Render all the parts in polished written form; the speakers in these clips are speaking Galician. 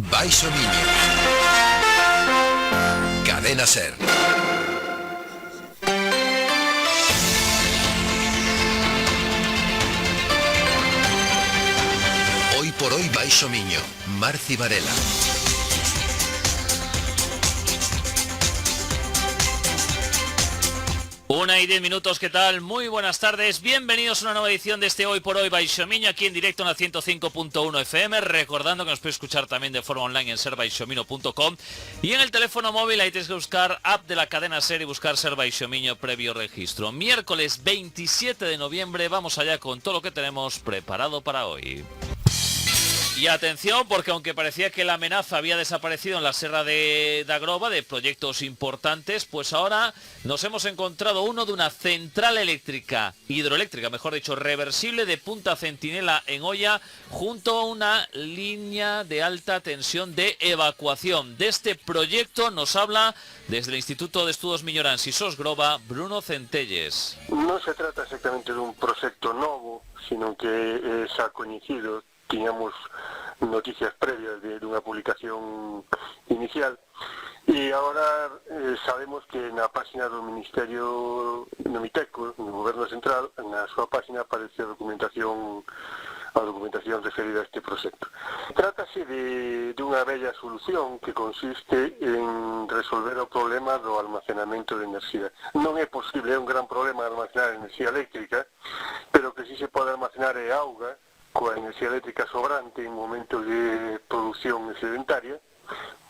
Baixo Miño. Cadena Ser. Hoy por hoy Baixo Miño. Marci Varela. 1:10, ¿qué tal? Muy buenas tardes, bienvenidos a una nueva edición de este Hoy por Hoy Baixo Miño, aquí en directo en la 105.1 FM, recordando que nos puede escuchar también de forma online en serbaixomiño.com y en el teléfono móvil ahí tienes que buscar app de la cadena Ser y buscar Ser Baixo Miño previo registro. Miércoles 27 de noviembre, vamos allá con todo lo que tenemos preparado para hoy. Y atención, porque aunque parecía que la amenaza había desaparecido en la Serra de Agrova, de proyectos importantes, pues ahora nos hemos encontrado uno de una central hidroeléctrica, mejor dicho, reversible de Punta Centinela en Oia, junto a una línea de alta tensión de evacuación. De este proyecto nos habla desde el Instituto de Estudos Miñoráns y Sosgrova, Bruno Centelles. Non se trata exactamente dun proxecto novo, sino que xa coñecido. Tiñamos noticias previas de unha publicación inicial e agora sabemos que na página do Ministerio do Miteco, do Goberno Central, na súa página aparece a documentación referida a este proxecto. Trátase de unha bella solución que consiste en resolver o problema do almacenamento de enerxía. Non é posible, é un gran problema almacenar enerxía eléctrica, pero que si se pode almacenar é auga, coa enerxía eléctrica sobrante en momentos de produción excedentaria,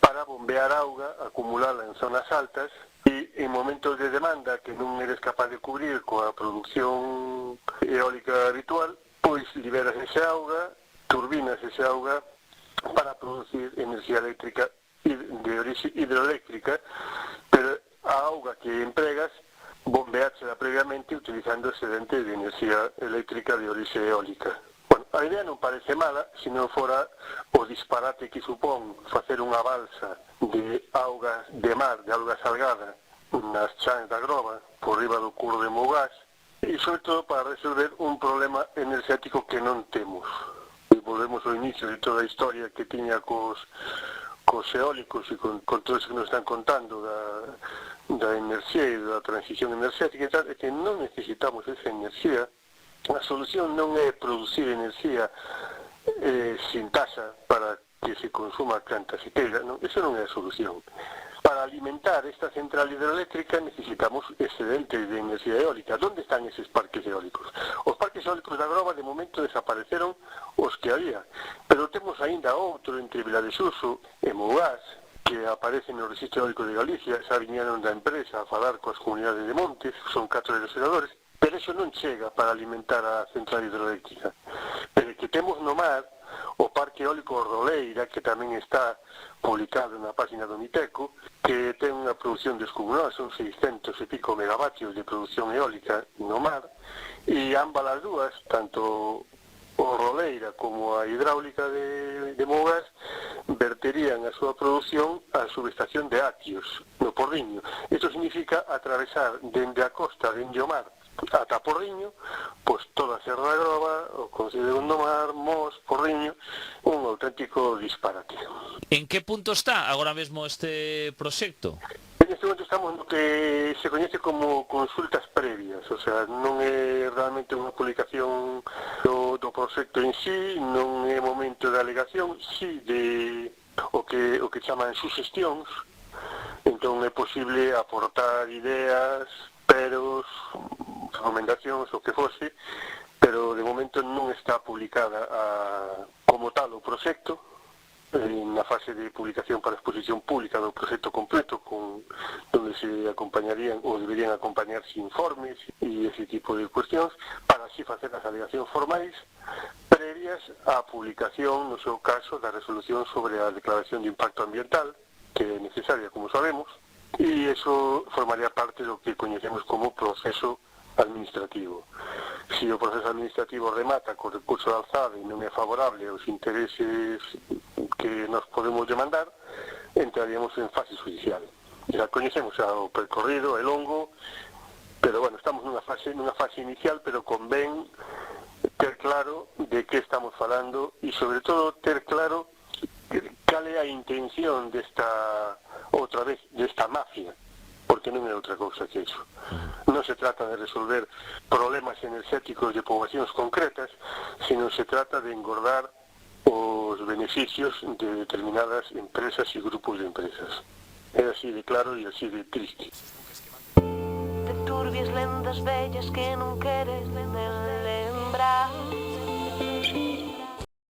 para bombear auga, acumulala en zonas altas e en momentos de demanda que non eres capaz de cubrir coa produción eólica habitual, pois liberas esa auga, turbinas esa auga para producir enerxía eléctrica de orixe hidroeléctrica, pero a auga que empregas bombeársela previamente utilizando excedente de enerxía eléctrica de orixe eólica. A idea non parece mala, se non fora o disparate que supón facer unha balsa de auga de mar, de auga salgada, nas chans da Agrova, por riba do curro de Mougás, e sobre todo para resolver un problema enerxético que non temos. E volvemos ao inicio de toda a historia que tiña cos eólicos e con todo eso que nos están contando da enerxía e da transición enerxética e tal, é que non necesitamos esa enerxía. A solución non é producir enerxía sin taxa para que se consuma canta se queira, non? Eso non é a solución. Para alimentar esta central hidroeléctrica necesitamos excedentes de enerxía eólica. ¿Dónde están eses parques eólicos? Os parques eólicos da Agrova de momento desapareceron os que había, pero temos aínda outro entre Viladexuso e Mougás, que aparece no Registro Eólico de Galicia. Xa viñeron da empresa a falar coas comunidades de montes, son 4 aerogeneradores, pero iso non chega para alimentar a central hidroeléctrica. Pero que temos no mar o Parque Eólico Roleira, que tamén está publicado na página do Miteco, que ten unha produción descomunal, son 600 e pico megavatios de produción eólica no mar, e ambas as dúas, tanto o Roleira como a hidráulica de Mougás, verterían a súa produción á subestación de Atios, no Porriño. Isto significa atravesar dende a costa, dende o mar, ata Porriño, pois toda a Serra da Agrova, o Concello de Gondomar, Mos, Porriño, un auténtico disparate. En que punto está agora mesmo este proxecto? En este momento estamos no que se coñece como consultas previas, o sea, non é realmente unha publicación do proxecto en sí, non é momento de alegación, sí de o que chaman suxestións. Entón é posible aportar ideas, peros, recomendacións, o que fose, pero de momento non está publicada como tal o proxecto, na fase de publicación para exposición pública do proxecto completo, donde se acompañarían ou deberían acompañarse informes e ese tipo de cuestións, para así facer as alegacións formais previas á publicación, no seu caso, da resolución sobre a declaración de impacto ambiental, que é necesaria, como sabemos, e iso formaría parte do que coñecemos como proceso administrativo. Se o proceso administrativo remata co recurso de alzada e non é favorable aos intereses que nos podemos demandar, entraríamos en fase judicial. Já coñecemos o percorrido, é longo, pero bueno, estamos nunha fase inicial, pero convén ter claro de que estamos falando e sobre todo ter claro cal é a extinción desta, outra vez, desta mafia, porque non é outra cousa que iso. Non se trata de resolver problemas enerxéticos de poboacións concretas, sino se trata de engordar os beneficios de determinadas empresas e grupos de empresas. É así de claro e así de triste. De turbias lendas vellas que non queres lembrar.